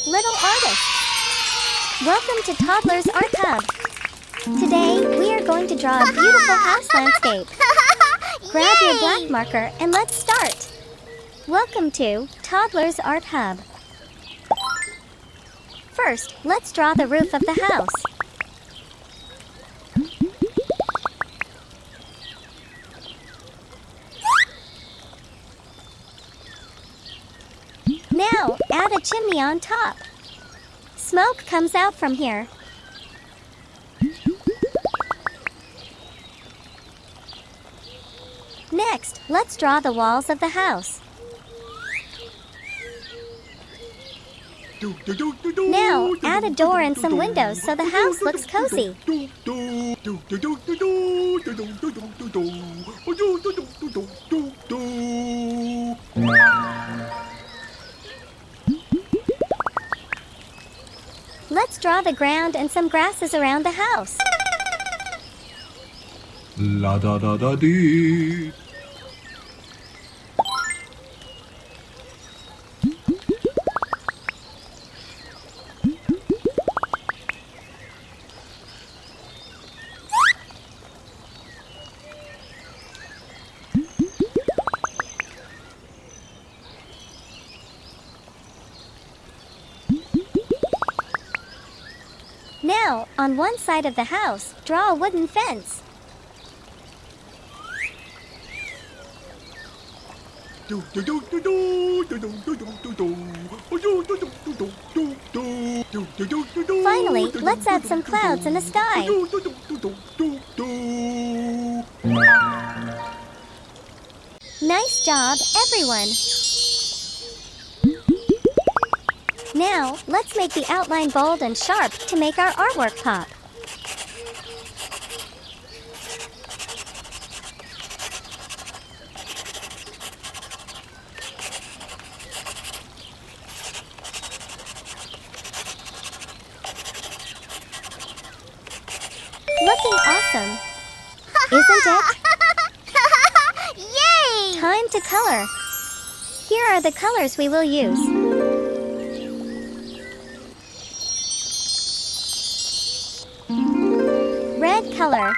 little artists! Welcome to Toddlers Art Hub. Today, we are going to draw a beautiful house landscape. Grab your black marker and let's start. Welcome to Toddlers Art Hub. First, let's draw the roof of the house. Now, add a chimney on top. Smoke comes out from here. Next, let's draw the walls of the house. Now, add a door and some windows so the house looks cozy. Let's draw the ground and some grasses around the house. La da da da dee. Now, on one side of the house, draw a wooden fence. Finally, let's add some clouds in the sky. Nice job, everyone! Now, let's make the outline bold and sharp to make our artwork pop. Looking awesome, isn't it? Yay! Time to color. Here are the colors we will use. Red color.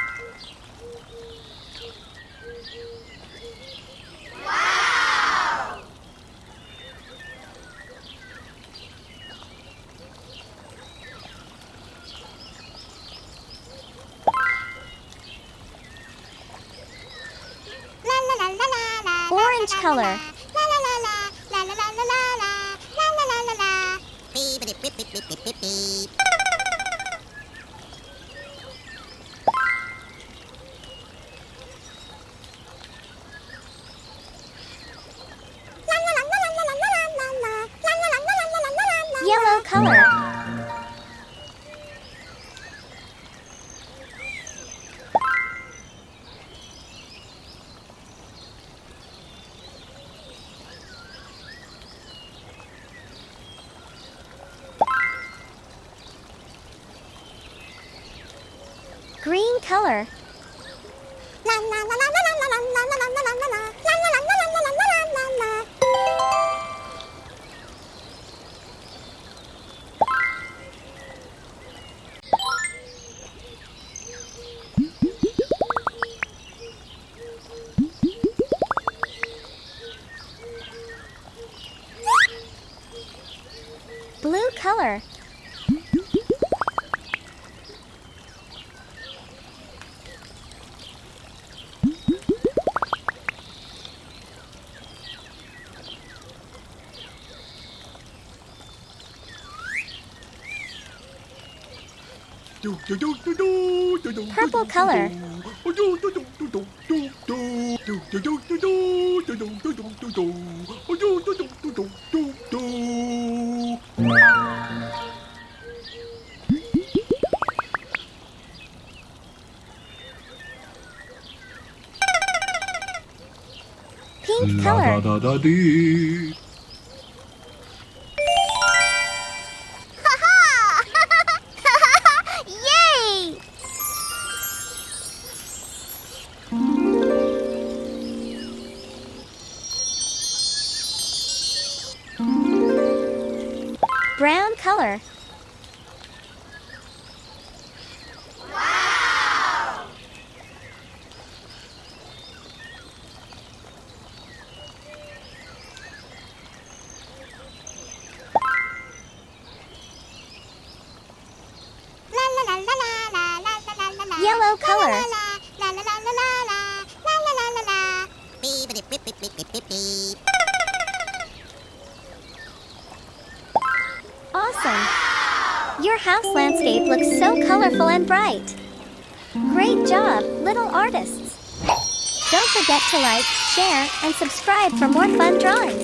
Wow! La la la la la la. Orange color. La la la la la la la la la la la la la la. Beep beep beep beep beep beep beep. Yellow color. Green color. Blue color. Purple color. Pink La da color. da da dee. Yay! Brown color. Yellow color. Awesome! Your house landscape looks so colorful and bright. Great job, little artists! Don't forget to like, share, and subscribe for more fun drawings.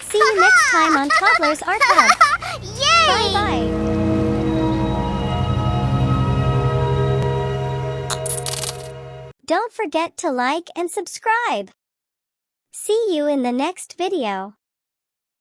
See you next time on Toddlers Art Hub. Yay! Bye-bye! Don't forget to like and subscribe. See you in the next video.